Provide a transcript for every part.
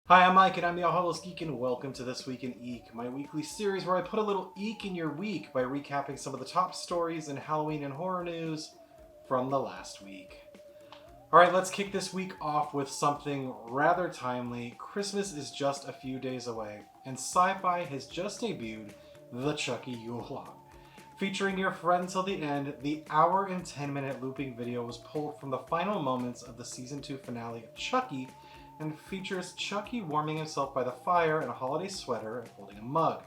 Hi, I'm Mike and I'm the Hallows Geek, and welcome to This Week in Eek, my weekly series where I put a little eek in your week by recapping some of the top stories in Halloween and horror news from the last week. Alright, let's kick this week off with something rather timely. Christmas is just a few days away, and Sci-Fi has just debuted the Chucky Yule log. Featuring your friend till the end, the hour and 10-minute looping video was pulled from the final moments of the season 2 finale of Chucky, and features Chucky warming himself by the fire in a holiday sweater and holding a mug.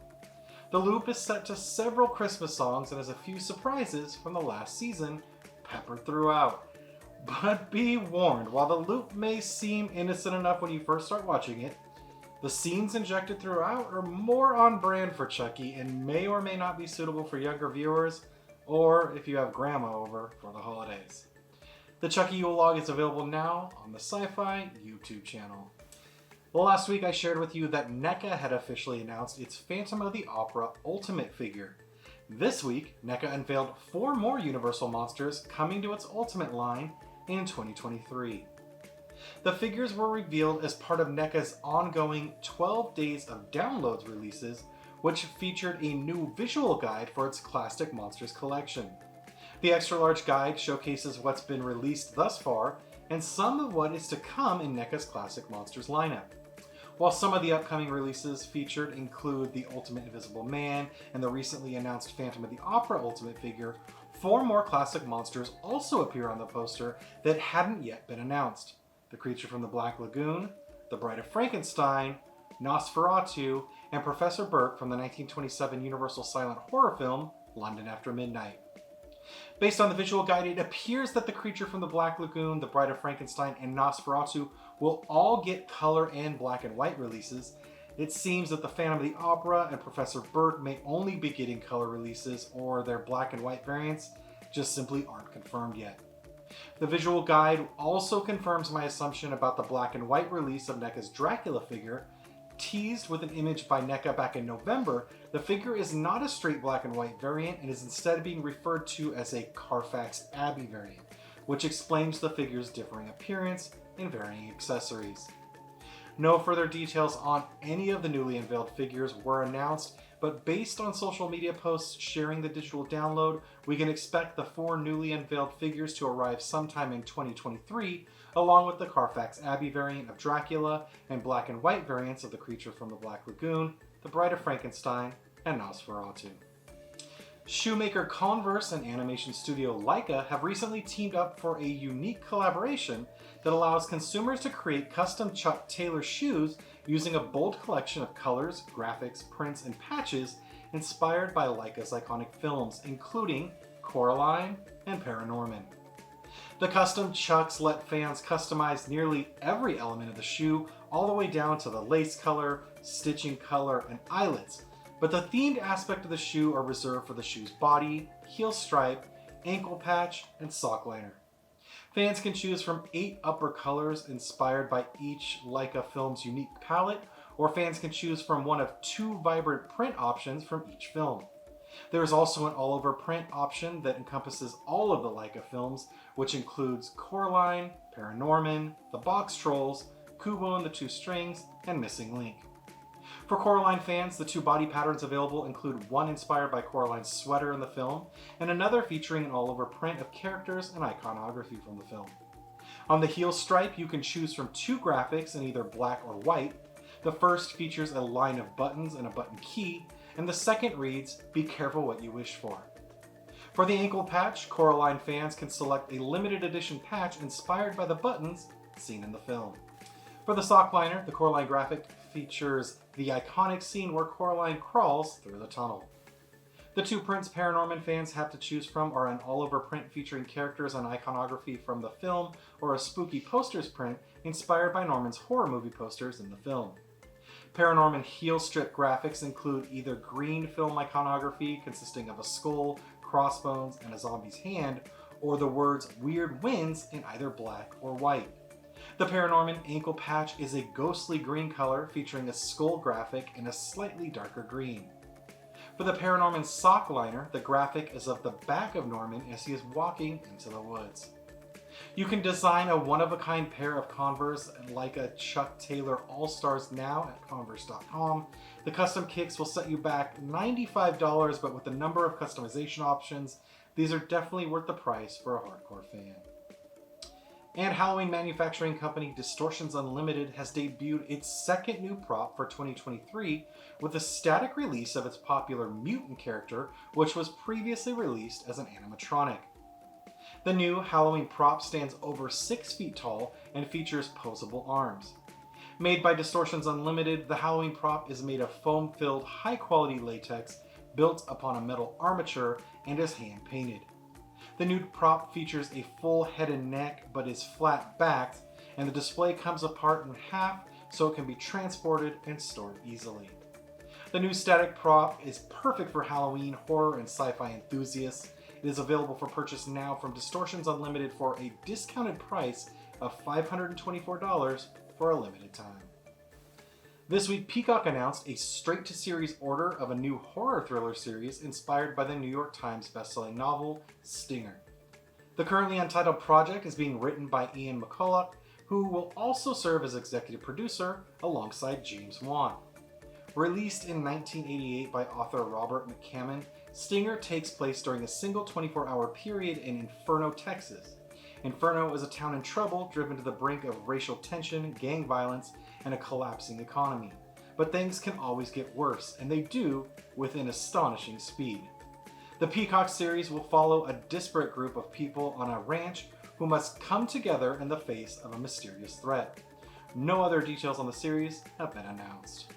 The loop is set to several Christmas songs and has a few surprises from the last season peppered throughout. But be warned, while the loop may seem innocent enough when you first start watching it, the scenes injected throughout are more on brand for Chucky and may or may not be suitable for younger viewers, or if you have grandma over for the holidays. The Chucky Yule log is available now on the Sci-Fi YouTube channel. Well, last week I shared with you that NECA had officially announced its Phantom of the Opera Ultimate figure. This week, NECA unveiled 4 more Universal monsters coming to its Ultimate line in 2023. The figures were revealed as part of NECA's ongoing 12 Days of Downloads releases, which featured a new visual guide for its Classic Monsters collection. The extra-large guide showcases what's been released thus far, and some of what is to come in NECA's Classic Monsters lineup. While some of the upcoming releases featured include the Ultimate Invisible Man and the recently announced Phantom of the Opera Ultimate figure, 4 more Classic Monsters also appear on the poster that hadn't yet been announced. The Creature from the Black Lagoon, the Bride of Frankenstein, Nosferatu, and Professor Burke from the 1927 Universal silent horror film, London After Midnight. Based on the visual guide, it appears that the Creature from the Black Lagoon, the Bride of Frankenstein, and Nosferatu will all get color and black and white releases. It seems that the Phantom of the Opera and Professor Burke may only be getting color releases, or their black and white variants just simply aren't confirmed yet. The visual guide also confirms my assumption about the black and white release of NECA's Dracula figure. Teased with an image by NECA back in November, the figure is not a straight black and white variant and is instead being referred to as a Carfax Abbey variant, which explains the figure's differing appearance and varying accessories. No further details on any of the newly unveiled figures were announced, but based on social media posts sharing the digital download, we can expect the 4 newly unveiled figures to arrive sometime in 2023, along with the Carfax Abbey variant of Dracula and black and white variants of the Creature from the Black Lagoon, the Bride of Frankenstein, and Nosferatu. Shoemaker Converse and animation studio LAIKA have recently teamed up for a unique collaboration that allows consumers to create custom Chuck Taylor shoes using a bold collection of colors, graphics, prints, and patches inspired by LAIKA's iconic films, including Coraline and Paranorman. The custom Chucks let fans customize nearly every element of the shoe, all the way down to the lace color, stitching color, and eyelets. But the themed aspect of the shoe are reserved for the shoe's body, heel stripe, ankle patch, and sock liner. Fans can choose from 8 upper colors inspired by each LAIKA film's unique palette, or fans can choose from one of 2 vibrant print options from each film. There is also an all-over print option that encompasses all of the LAIKA films, which includes Coraline, Paranorman, The Box Trolls, Kubo and the Two Strings, and Missing Link. For Coraline fans, the 2 body patterns available include one inspired by Coraline's sweater in the film, and another featuring an all-over print of characters and iconography from the film. On the heel stripe, you can choose from 2 graphics in either black or white. The first features a line of buttons and a button key, and the second reads, "Be careful what you wish for." For the ankle patch, Coraline fans can select a limited edition patch inspired by the buttons seen in the film. For the sock liner, the Coraline graphic features the iconic scene where Coraline crawls through the tunnel. The 2 prints Paranorman fans have to choose from are an all-over print featuring characters and iconography from the film, or a spooky posters print inspired by Norman's horror movie posters in the film. Paranorman heel strip graphics include either green film iconography consisting of a skull, crossbones, and a zombie's hand, or the words "Weird Winds" in either black or white. The Paranorman ankle patch is a ghostly green color featuring a skull graphic in a slightly darker green. For the Paranorman sock liner, the graphic is of the back of Norman as he is walking into the woods. You can design a one-of-a-kind pair of Converse LAIKA Chuck Taylor All-Stars now at Converse.com. The custom kicks will set you back $95, but with a number of customization options, these are definitely worth the price for a hardcore fan. And Halloween manufacturing company Distortions Unlimited has debuted its second new prop for 2023 with a static release of its popular mutant character, which was previously released as an animatronic. The new Halloween prop stands over 6 feet tall and features posable arms. Made by Distortions Unlimited, the Halloween prop is made of foam-filled, high-quality latex built upon a metal armature and is hand-painted. The new prop features a full head and neck but is flat-backed, and the display comes apart in half so it can be transported and stored easily. The new static prop is perfect for Halloween, horror, and sci-fi enthusiasts. It is available for purchase now from Distortions Unlimited for a discounted price of $524 for a limited time. This week, Peacock announced a straight-to-series order of a new horror thriller series inspired by the New York Times bestselling novel, Stinger. The currently untitled project is being written by Ian McCulloch, who will also serve as executive producer alongside James Wan. Released in 1988 by author Robert McCammon, Stinger takes place during a single 24-hour period in Inferno, Texas. Inferno is a town in trouble, driven to the brink of racial tension, gang violence, and a collapsing economy. But things can always get worse, and they do with an astonishing speed. The Peacock series will follow a disparate group of people on a ranch who must come together in the face of a mysterious threat. No other details on the series have been announced.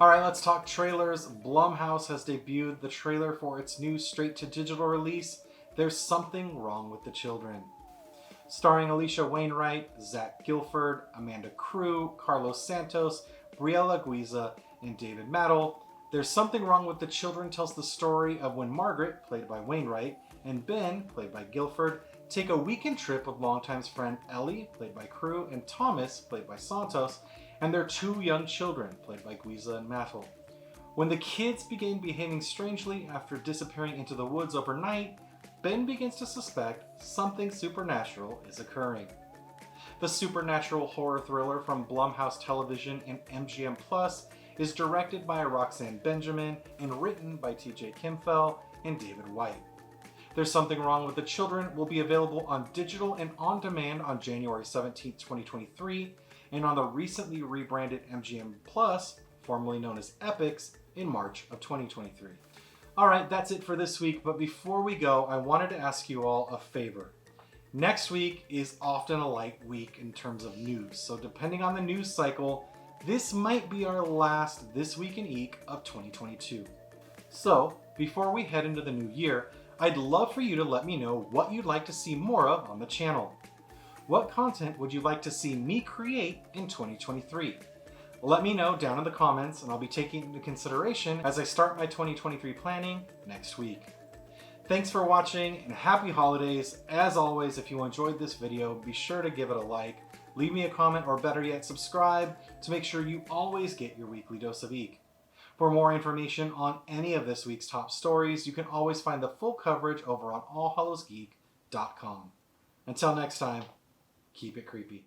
Alright, let's talk trailers. Blumhouse has debuted the trailer for its new straight-to-digital release, There's Something Wrong with the Children. Starring Alicia Wainwright, Zach Gilford, Amanda Crew, Carlos Santos, Briella Guiza, and David Maddle, There's Something Wrong with the Children tells the story of when Margaret, played by Wainwright, and Ben, played by Gilford, take a weekend trip with longtime friend Ellie, played by Crew, and Thomas, played by Santos, and their 2 young children, played by Guiza and Maddle. When the kids begin behaving strangely after disappearing into the woods overnight, Ben begins to suspect something supernatural is occurring. The supernatural horror thriller from Blumhouse Television and MGM Plus is directed by Roxanne Benjamin and written by TJ Kimfel and David White. There's Something Wrong with the Children will be available on digital and on demand on January 17, 2023, and on the recently rebranded MGM Plus, formerly known as Epix, in March of 2023. Alright, that's it for this week, but before we go, I wanted to ask you all a favor. Next week is often a light week in terms of news, so depending on the news cycle, this might be our last This Week in Eek of 2022. So, before we head into the new year, I'd love for you to let me know what you'd like to see more of on the channel. What content would you like to see me create in 2023? Let me know down in the comments, and I'll be taking into consideration as I start my 2023 planning next week. Thanks for watching, and happy holidays. As always, if you enjoyed this video, be sure to give it a like, leave me a comment, or better yet, subscribe to make sure you always get your weekly dose of Eek. For more information on any of this week's top stories, you can always find the full coverage over on allhallowsgeek.com. Until next time, keep it creepy.